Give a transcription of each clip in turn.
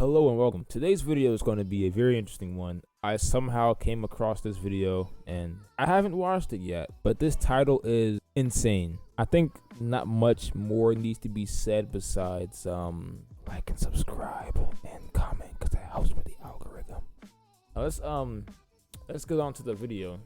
Hello and welcome. Today's video is going to be a very interesting one. I somehow came across this video and I haven't watched it yet, but this title is insane. I think not much more needs to be said besides like and subscribe and comment because that helps with the algorithm. Let's get on to the video.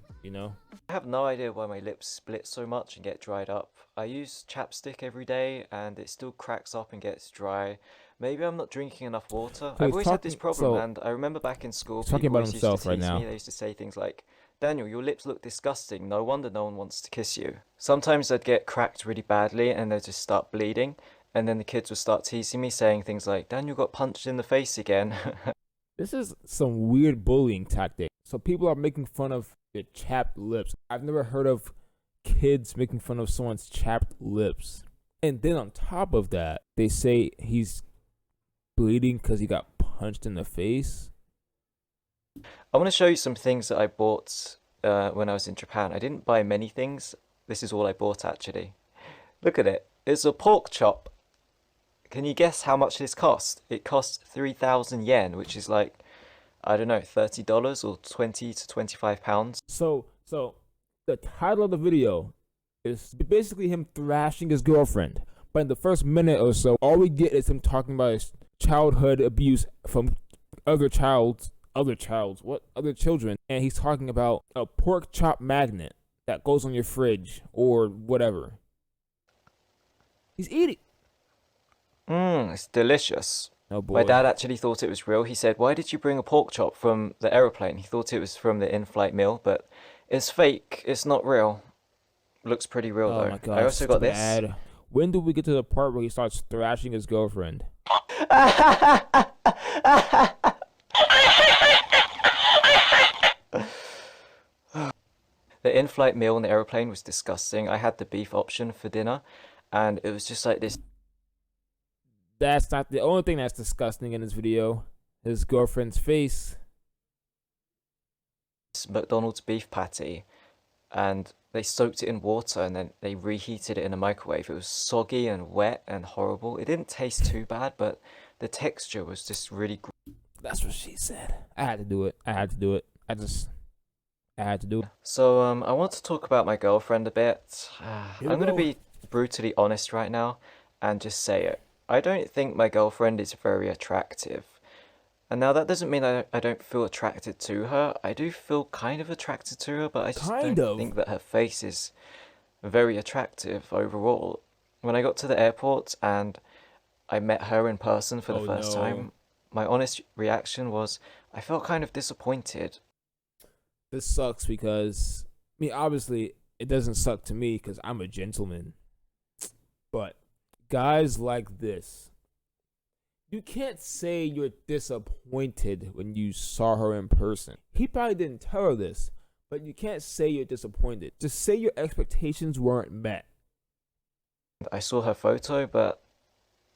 I have no idea why my lips split so much and get dried up. I use chapstick every day and it still cracks up and gets dry. Maybe I'm not drinking enough water. I've always had this problem, and I remember back in school, people always used to tease me. They used to say things like, "Daniel, your lips look disgusting. No wonder no one wants to kiss you." Sometimes I'd get cracked really badly and they'd just start bleeding. And then the kids would start teasing me, saying things like, "Daniel got punched in the face again." This is some weird bullying tactic. So people are making fun of your chapped lips. I've never heard of kids making fun of someone's chapped lips. And then on top of that, they say he's bleeding because he got punched in the face. I want to show you some things that I bought when I was in Japan. I didn't buy many things. This is all I bought actually. Look at it. It's a pork chop. Can you guess how much this cost? It cost 3,000 yen, which is like, I don't know, $30 or 20 to 25 pounds. So the title of the video is basically him thrashing his girlfriend. But in the first minute or so, all we get is him talking about his childhood abuse from other children, and he's talking about a pork chop magnet that goes on your fridge or whatever. He's eating. It's delicious. Oh boy. My dad actually thought it was real. He said, "Why did you bring a pork chop from the aeroplane?" He thought it was from the in-flight meal, but it's fake. It's not real. Looks pretty real though. My God, I also got this. When do we get to the part where he starts thrashing his girlfriend? The in-flight meal on the aeroplane was disgusting. I had the beef option for dinner, and it was just like this. That's not the only thing that's disgusting in this video. His girlfriend's face. McDonald's beef patty, and they soaked it in water and then they reheated it in a microwave. It was soggy and wet and horrible. It didn't taste too bad, but the texture was just really That's what she said. I had to do it. I had to do it. I had to do it. So I want to talk about my girlfriend a bit. I'm going to be brutally honest right now and just say it. I don't think my girlfriend is very attractive. And now that doesn't mean I don't feel attracted to her. I do feel kind of attracted to her, but I just don't think that her face is very attractive overall. When I got to the airport and I met her in person for the first time, my honest reaction was I felt kind of disappointed. This sucks because, I mean, obviously it doesn't suck to me because I'm a gentleman. But guys like this, you can't say you're disappointed when you saw her in person. He probably didn't tell her this, but you can't say you're disappointed. Just say your expectations weren't met. I saw her photo, but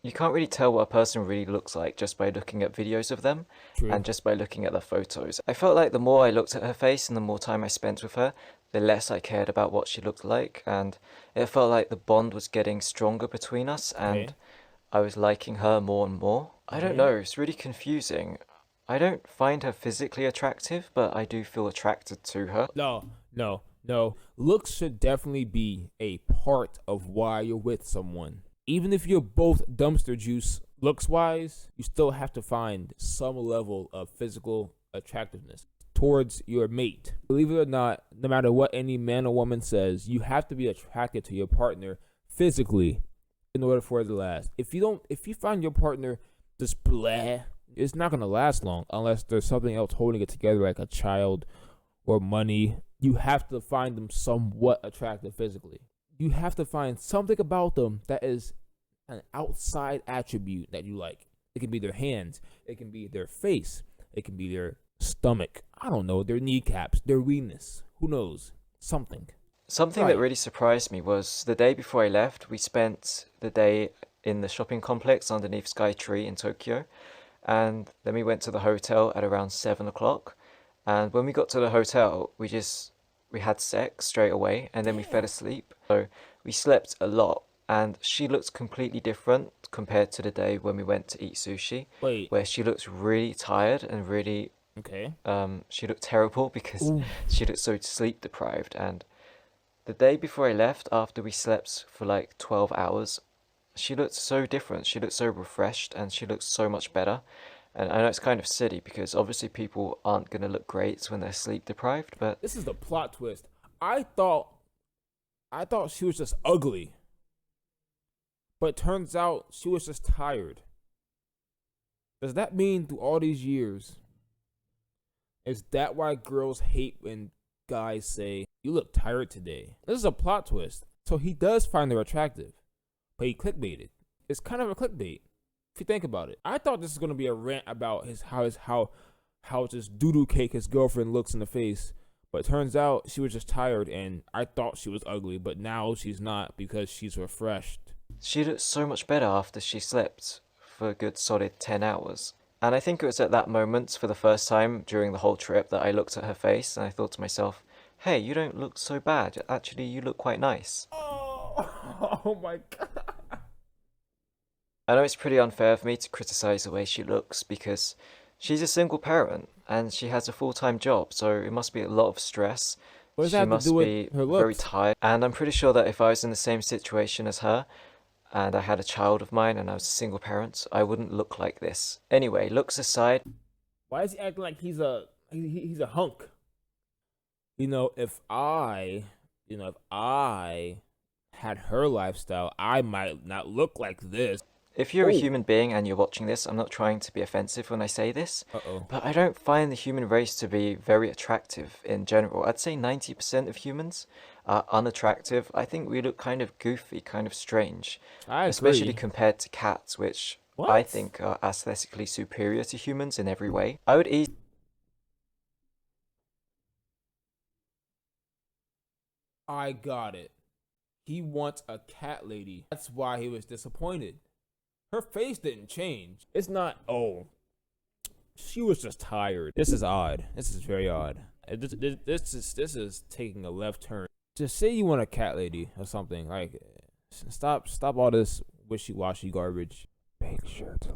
you can't really tell what a person really looks like just by looking at videos of them. True. And just by looking at their photos. I felt like the more I looked at her face and the more time I spent with her, the less I cared about what she looked like, and it felt like the bond was getting stronger between us, and I was liking her more and more. I don't know, it's really confusing. I don't find her physically attractive, but I do feel attracted to her. No. Looks should definitely be a part of why you're with someone. Even if you're both dumpster juice looks-wise, you still have to find some level of physical attractiveness towards your mate. Believe it or not, no matter what any man or woman says, you have to be attracted to your partner physically in order for it to last. If you find your partner just blah, it's not gonna last long unless there's something else holding it together, like a child or money. You have to find them somewhat attractive physically. You have to find something about them that is an outside attribute that you like. It can be their hands, it can be their face, it can be their stomach, I don't know, their kneecaps, their weakness, who knows, something that really surprised me was the day before I left, we spent the day in the shopping complex underneath Sky Tree in Tokyo, and then we went to the hotel at around 7 o'clock, and when we got to the hotel we had sex straight away and then we fell asleep. So we slept a lot, and she looks completely different compared to the day when we went to eat sushi, Wait. where she looks really tired and really Okay. she looked terrible because Ooh. she looked so sleep deprived. And the day before I left, after we slept for like 12 hours, she looked so different. She looked so refreshed and she looked so much better. And I know it's kind of silly because obviously people aren't going to look great when they're sleep deprived, but This is the plot twist. I thought she was just ugly. But it turns out she was just tired. Does that mean through all these years, is that why girls hate when guys say, "You look tired today"? This is a plot twist. So he does find her attractive, but he clickbaited. It's kind of a clickbait if you think about it. I thought this was gonna be a rant about how just doo-doo cake his girlfriend looks in the face, but it turns out she was just tired, and I thought she was ugly, but now she's not because she's refreshed. she looked so much better after she slept for a good solid 10 hours. And I think it was at that moment, for the first time during the whole trip, that I looked at her face and I thought to myself, hey, you don't look so bad. Actually, you look quite nice. Oh, oh my god. I know it's pretty unfair for me to criticize the way she looks because she's a single parent and she has a full-time job, so it must be a lot of stress. What does that She have to must do with be her very looks? tired. And I'm pretty sure that if I was in the same situation as her and I had a child of mine and I was a single parent, I wouldn't look like this. Anyway, looks aside, Why is he acting like he's a hunk? You know, if I had her lifestyle, I might not look like this. if you're a Oh, human being and you're watching this, I'm not trying to be offensive when I say this, uh-oh. but I don't find the human race to be very attractive in general. I'd say 90% of humans are unattractive. I think we look kind of goofy, kind of strange, I especially agree. compared to cats, which I What? think are aesthetically superior to humans in every way. I would easily I got it. He wants a cat lady. That's why he was disappointed. Her face didn't change. It's not, oh, she was just tired. This is odd. This is very odd. This is taking a left turn. Just say you want a cat lady or something. Like, stop all this wishy-washy garbage. Make sure to